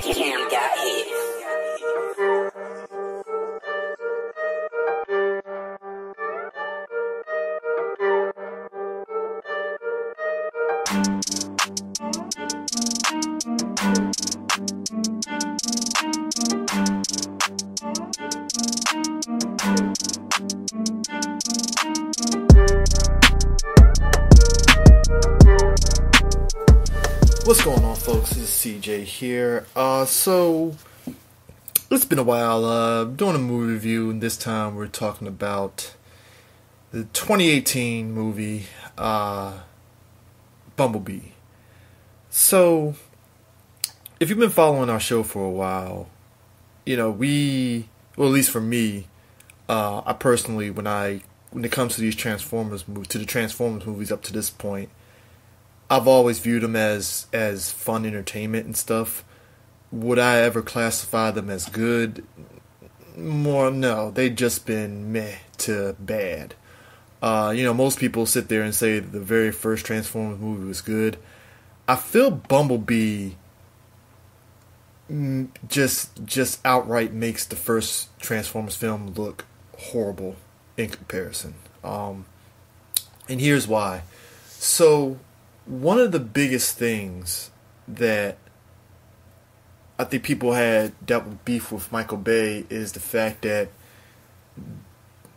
Cam got hit. What's going on, folks? This is CJ here. So it's been a while doing a movie review, and this time we're talking about the 2018 movie Bumblebee. So if you've been following our show for a while, you know, well, at least for me, I personally, when it comes to these Transformers movies up to this point, I've always viewed them as fun entertainment and stuff. Would I ever classify them as good? No. They've just been meh to bad. Most people sit there and say that the very first Transformers movie was good. I feel Bumblebee just outright makes the first Transformers film look horrible in comparison. And here's why. So one of the biggest things that I think people had dealt with beef with Michael Bay is the fact that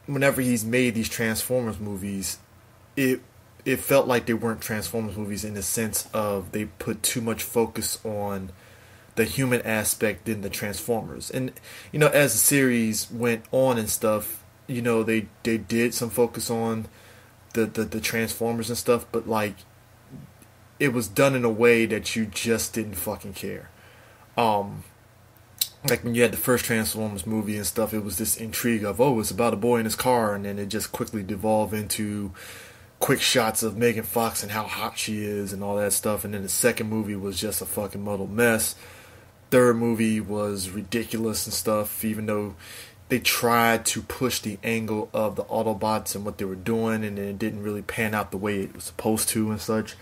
whenever he's made these Transformers movies, it felt like they weren't Transformers movies in the sense of they put too much focus on the human aspect in the Transformers. And, as the series went on and stuff, they did some focus on the Transformers and stuff, but it was done in a way that you just didn't fucking care. Like when you had the first Transformers movie and stuff, it was this intrigue of, it's about a boy in his car, and then it just quickly devolved into quick shots of Megan Fox and how hot she is and all that stuff. And then the second movie was just a fucking muddled mess. Third movie was ridiculous and stuff, even though they tried to push the angle of the Autobots and what they were doing, and then it didn't really pan out the way it was supposed to and such.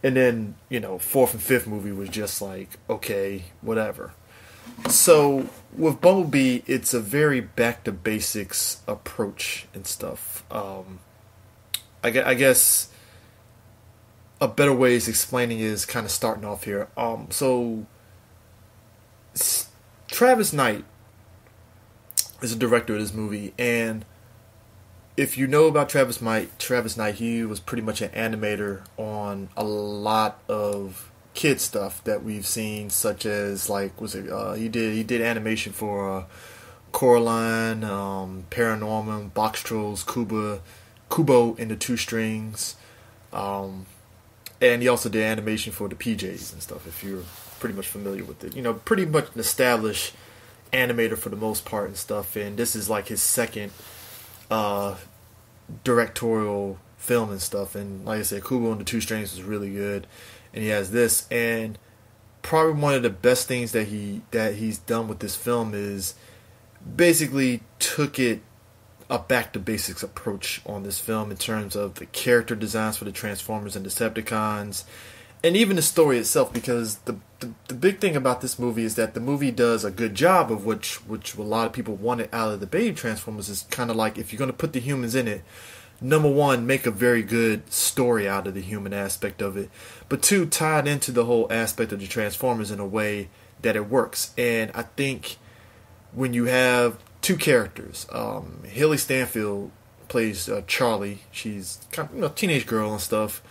And then, fourth and fifth movie was just like, okay, whatever. So, with Bumblebee, it's a very back-to-basics approach and stuff. I guess a better way of explaining is kind of starting off here. So, Travis Knight is the director of this movie, and if you know about Travis Knight, he was pretty much an animator on a lot of kid stuff that we've seen, such as he did animation for Coraline, Paranorman, Box Trolls, Kubo and the Two Strings, and he also did animation for the PJs and stuff. If you're pretty much familiar with it, pretty much an established animator for the most part and stuff. And this is like his second directorial film and stuff, and like I said, Kubo and the Two Strings was really good, and he has this, and probably one of the best things that he's done with this film is basically took it a back to basics approach on this film in terms of the character designs for the Transformers and Decepticons, and even the story itself, because the big thing about this movie is that the movie does a good job of which a lot of people wanted out of the baby Transformers. Is kind of like, if you're going to put the humans in it, number one, make a very good story out of the human aspect of it, but two, tie it into the whole aspect of the Transformers in a way that it works. And I think when you have two characters, Haley Stanfield plays Charlie. She's kind of a teenage girl and stuff.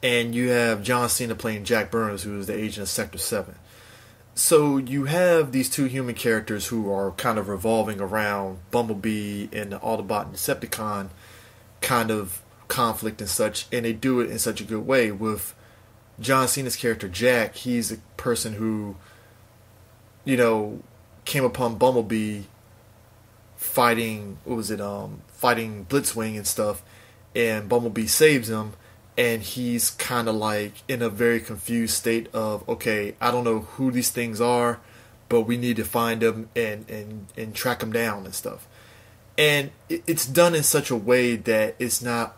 And you have John Cena playing Jack Burns, who is the agent of Sector 7. So you have these two human characters who are kind of revolving around Bumblebee and the Autobot and Decepticon kind of conflict and such, and they do it in such a good way. With John Cena's character Jack, he's a person who, came upon Bumblebee fighting Blitzwing and stuff, and Bumblebee saves him. And he's kind of like in a very confused state of, okay, I don't know who these things are, but we need to find them and track them down and stuff. And it's done in such a way that it's not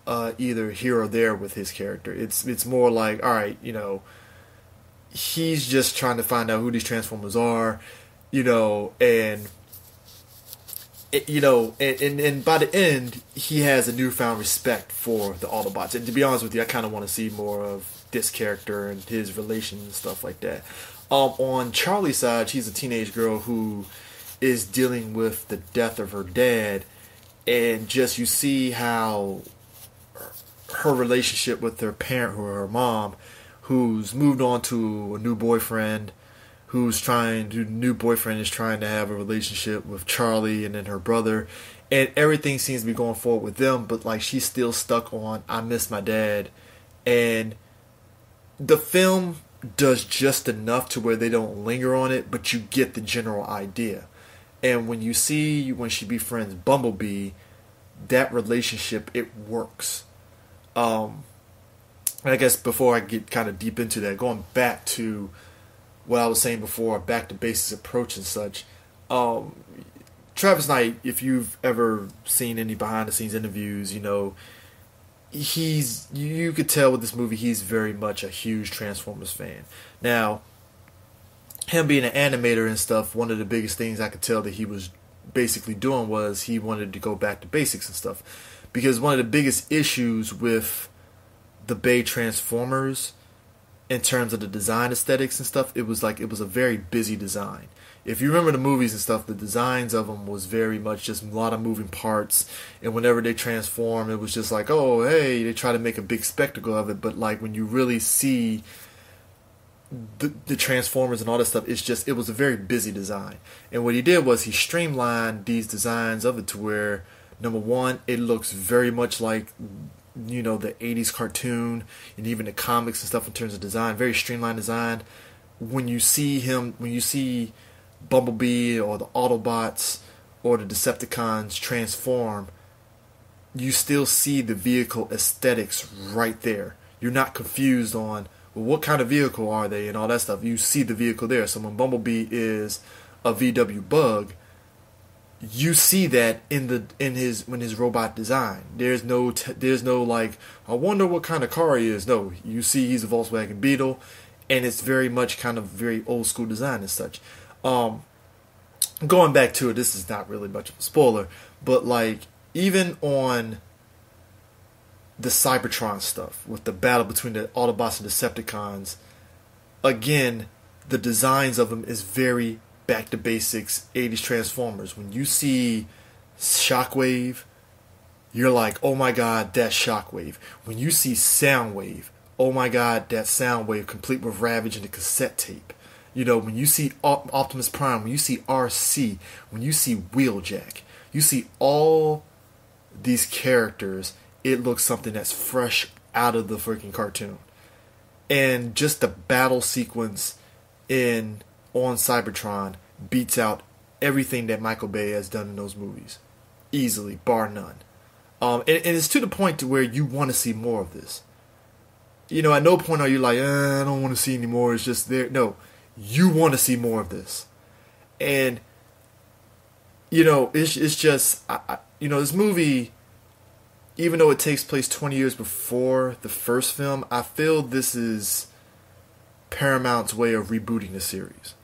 either here or there with his character. It's more like, all right, he's just trying to find out who these Transformers are, you know, and and by the end, he has a newfound respect for the Autobots. And to be honest with you, I kind of want to see more of this character and his relation and stuff like that. On Charlie's side, she's a teenage girl who is dealing with the death of her dad, and just you see how her relationship with her parent, or her mom, who's moved on to a new boyfriend, new boyfriend is trying to have a relationship with Charlie and then her brother, and everything seems to be going forward with them, but like she's still stuck on I miss my dad. And the film does just enough to where they don't linger on it, but you get the general idea. And when she befriends Bumblebee, that relationship, it works. I guess before I get kind of deep into that, going back to what I was saying before, back to basics approach and such. Travis Knight, if you've ever seen any behind the scenes interviews, you could tell with this movie he's very much a huge Transformers fan. Now, him being an animator and stuff, one of the biggest things I could tell that he was basically doing was he wanted to go back to basics and stuff. Because one of the biggest issues with the Bay Transformers in terms of the design aesthetics and stuff, it was a very busy design. If you remember the movies and stuff, the designs of them was very much just a lot of moving parts, and whenever they transform, it was just like, oh, hey, they try to make a big spectacle of it, but like when you really see the Transformers and all that stuff, it was a very busy design. And what he did was he streamlined these designs of it to where, number one, it looks very much like the 80s cartoon and even the comics and stuff in terms of design, very streamlined design. When you see Bumblebee or the Autobots or the Decepticons transform, you still see the vehicle aesthetics right there. You're not confused on, well, what kind of vehicle are they and all that stuff. You see the vehicle there. So when Bumblebee is a VW Bug, you see that in his robot design. There's no like, I wonder what kind of car he is. No, you see he's a Volkswagen Beetle, and it's very much kind of very old school design and such. Going back to it, this is not really much of a spoiler, but like even on the Cybertron stuff with the battle between the Autobots and Decepticons, again, the designs of them is very back to basics 80s Transformers. When you see Shockwave, you're like, oh my god, that's Shockwave. When you see Soundwave, oh my god, that Soundwave complete with Ravage and the cassette tape. When you see Optimus Prime, when you see RC, when you see Wheeljack, you see all these characters, it looks something that's fresh out of the freaking cartoon. And just the battle sequence on Cybertron beats out everything that Michael Bay has done in those movies, easily, bar none. And it's to the point to where you want to see more of this. At no point are you like, I don't want to see any more. It's just there. No, you want to see more of this. And it's just this movie, even though it takes place 20 years before the first film, I feel this is Paramount's way of rebooting the series.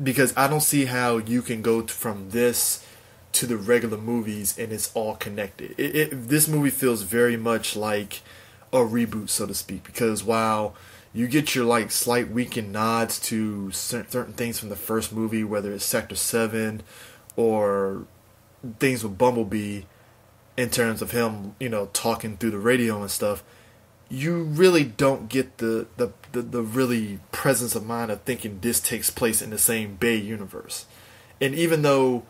Because I don't see how you can go from this to the regular movies and it's all connected. This movie feels very much like a reboot, so to speak. Because while you get your like slight winking nods to certain things from the first movie, whether it's Sector 7 or things with Bumblebee in terms of him, talking through the radio and stuff, you really don't get the really presence of mind of thinking this takes place in the same Bay universe. And even though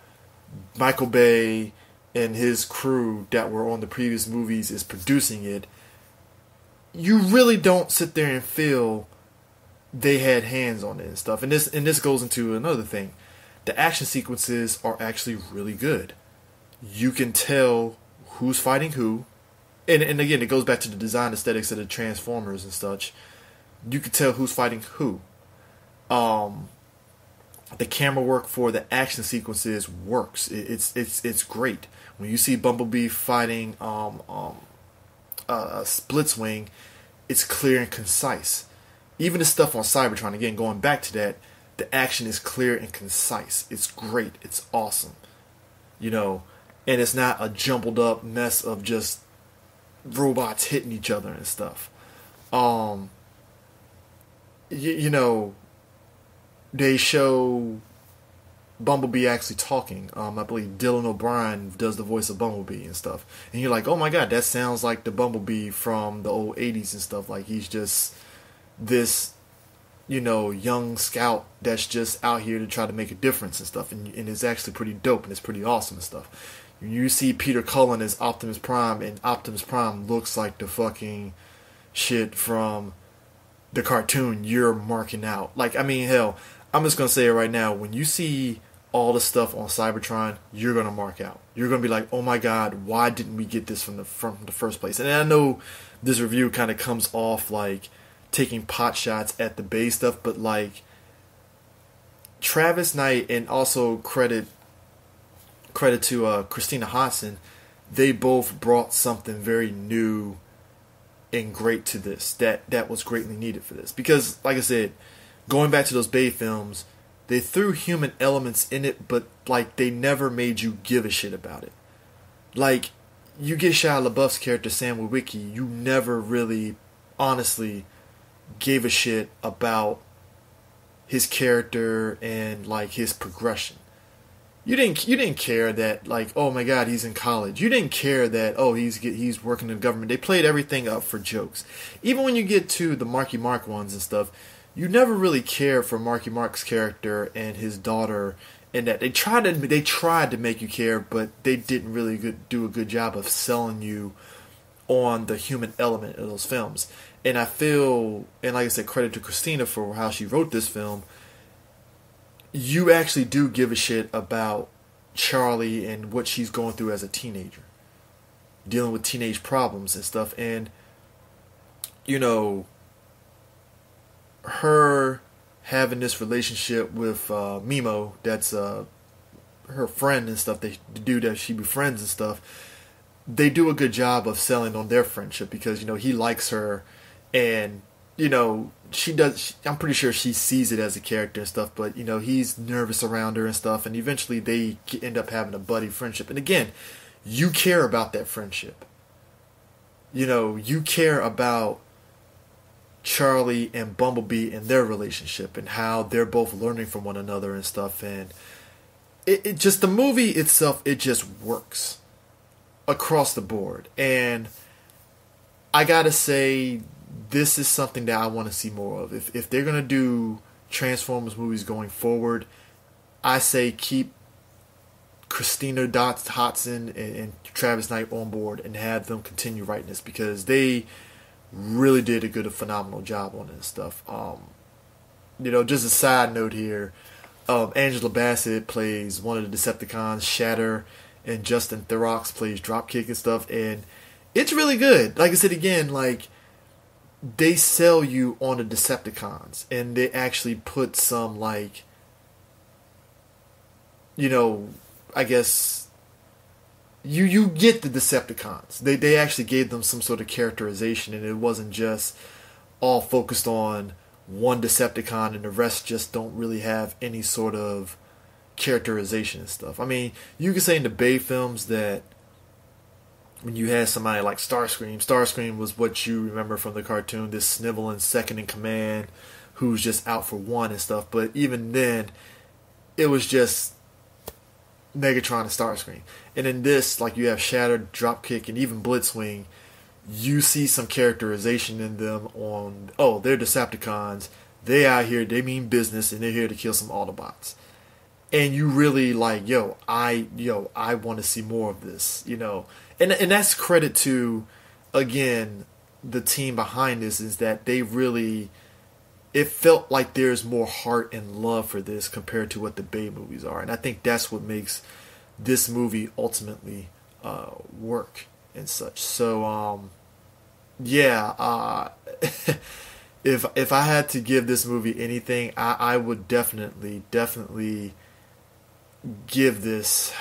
Michael Bay and his crew that were on the previous movies is producing it, you really don't sit there and feel they had hands on it and stuff. And this goes into another thing. The action sequences are actually really good. You can tell who's fighting who. And again, it goes back to the design aesthetics of the Transformers and such. You can tell who's fighting who. The camera work for the action sequences works. It's great. When you see Bumblebee fighting a Splitswing, it's clear and concise. even the stuff on Cybertron, again, going back to that, the action is clear and concise. It's great. It's awesome. You know, and it's not a jumbled up mess of just robots hitting each other and stuff. You know, they show Bumblebee actually talking. I believe Dylan O'Brien does the voice of Bumblebee and stuff. And you're like, oh my god, that sounds like the Bumblebee from the old 80s and stuff. Like, he's just this, you know, young scout that's just out here to try to make a difference and stuff. And it's actually pretty dope and it's pretty awesome and stuff. You see Peter Cullen as Optimus Prime, and Optimus Prime looks like the fucking shit from the cartoon you're marking out. Like, I mean, hell, I'm just gonna say it right now. When you see all the stuff on Cybertron, you're gonna mark out. You're gonna be like, "Oh my god, why didn't we get this from the first place?" And I know this review kind of comes off like taking pot shots at the Bay stuff, but like Travis Knight, and also credit to Christina Hodson, they both brought something very new and great to this that was greatly needed for this. Because, like I said, going back to those Bay films, they threw human elements in it, but like they never made you give a shit about it. Like, you get Shia LaBeouf's character Sam Witwicky, you never really honestly gave a shit about his character and like his progression. You didn't care that, like, oh my god, he's in college. You didn't care that, oh, he's working in the government. They played everything up for jokes. Even when you get to the Marky Mark ones and stuff, you never really cared for Marky Mark's character and his daughter, and that they tried to make you care, but they didn't really do a good job of selling you on the human element of those films. And I feel, and like I said, credit to Christina for how she wrote this film, you actually do give a shit about Charlie and what she's going through as a teenager, dealing with teenage problems and stuff. And, you know, her having this relationship with Mimo, that's her friend and stuff, the dude that she befriends and stuff, they do a good job of selling on their friendship because, you know, he likes her, and, you know, I'm pretty sure she sees it as a character and stuff, but, you know, he's nervous around her and stuff, and eventually they end up having a buddy friendship. And again, you care about that friendship. You know, you care about Charlie and Bumblebee and their relationship and how they're both learning from one another and stuff. And it just, the movie itself, it just works across the board. And I gotta say, this is something that I want to see more of. If they're gonna do Transformers movies going forward, I say keep Christina Hodson and Travis Knight on board and have them continue writing this, because they really did a phenomenal job on this stuff. You know, just a side note here, Angela Bassett plays one of the Decepticons, Shatter, and Justin Theroux plays Dropkick and stuff, and it's really good. Like I said again, like, they sell you on the Decepticons, and they actually put some, like, you know, I guess you get the Decepticons. They actually gave them some sort of characterization, and it wasn't just all focused on one Decepticon and the rest just don't really have any sort of characterization and stuff. I mean, you could say in the Bay films that when you had somebody like Starscream was what you remember from the cartoon, this sniveling second in command who's just out for one and stuff. But even then, it was just Megatron and Starscream. And in this, like, you have Shatter, Dropkick, and even Blitzwing, you see some characterization in them on, oh, they're Decepticons, they out here, they mean business, and they're here to kill some Autobots. And you really like, I want to see more of this, you know. And that's credit to, again, the team behind this, is that they really, it felt like there's more heart and love for this compared to what the Bay movies are. And I think that's what makes this movie ultimately work and such. So, if I had to give this movie anything, I would definitely give this,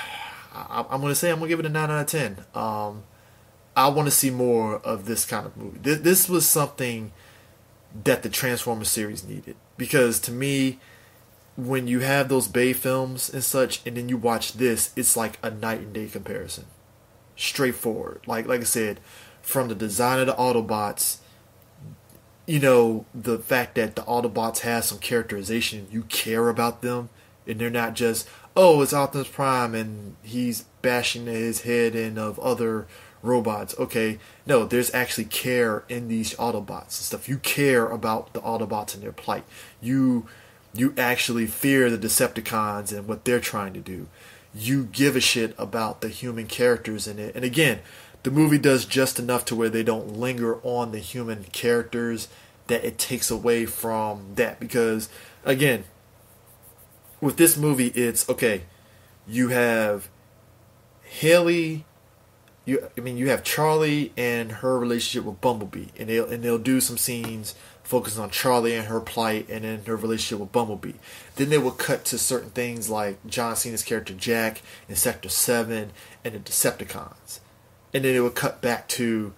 I'm going to give it a 9 out of 10. I want to see more of this kind of movie. This was something that the Transformers series needed. Because to me, when you have those Bay films and such, and then you watch this, it's like a night and day comparison. Straightforward. Like I said, from the design of the Autobots, you know, the fact that the Autobots have some characterization, you care about them, and they're not just, oh, it's Optimus Prime and he's bashing his head in of other robots. Okay, no, there's actually care in these Autobots and stuff. You care about the Autobots and their plight. You actually fear the Decepticons and what they're trying to do. You give a shit about the human characters in it. And again, the movie does just enough to where they don't linger on the human characters that it takes away from that. Because, again, with this movie, it's, okay, you have Haley, you have Charlie and her relationship with Bumblebee. And they'll do some scenes focusing on Charlie and her plight and then her relationship with Bumblebee. Then they will cut to certain things like John Cena's character Jack in Sector 7 and the Decepticons. And then it would cut back to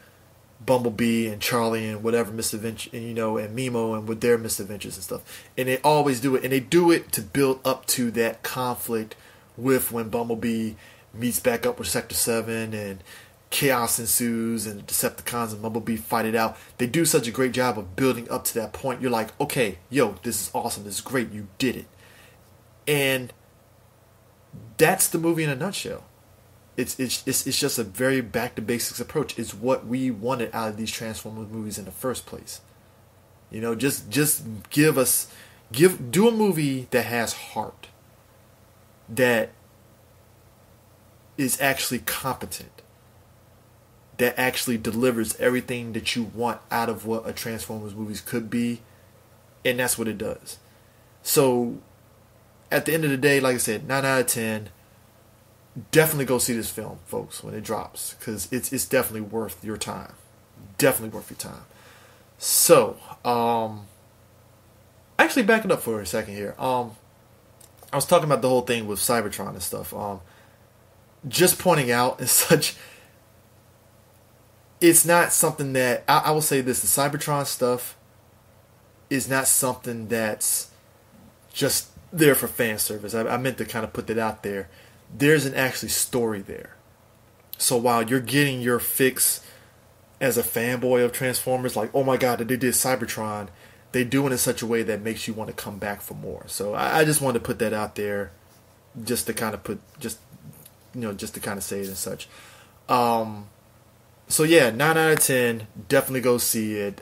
Bumblebee and Charlie and whatever misadventure, and Mimo and with their misadventures and stuff. And they always do it, and they do it to build up to that conflict with when Bumblebee meets back up with Sector 7 and chaos ensues and the Decepticons and Bumblebee fight it out. They do such a great job of building up to that point. You're like, okay, yo, this is awesome, this is great, you did it. And that's the movie in a nutshell. It's just a very back to basics approach. It's what we wanted out of these Transformers movies in the first place. Just do a movie that has heart, that is actually competent, that actually delivers everything that you want out of what a Transformers movie could be, and that's what it does. So, at the end of the day, like I said, 9 out of 10. Definitely go see this film, folks, when it drops, because it's definitely worth your time. Definitely worth your time. So, actually backing up for a second here. I was talking about the whole thing with Cybertron and stuff. Just pointing out and such, it's not something that, I will say this, the Cybertron stuff is not something that's just there for fan service. I meant to kind of put that out there. There's an actually story there. So while you're getting your fix as a fanboy of Transformers, like, oh my god, they did Cybertron, they do it in such a way that makes you want to come back for more. So I just wanted to put that out there, just to kind of just to kind of say it and such. So yeah, 9 out of 10, definitely go see it.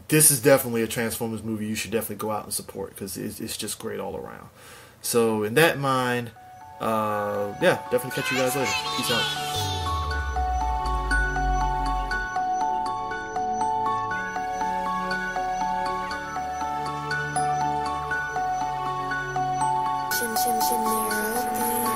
This is definitely a Transformers movie you should definitely go out and support, because it's just great all around. So in that mind, yeah, definitely catch you guys later. Peace out. Narrow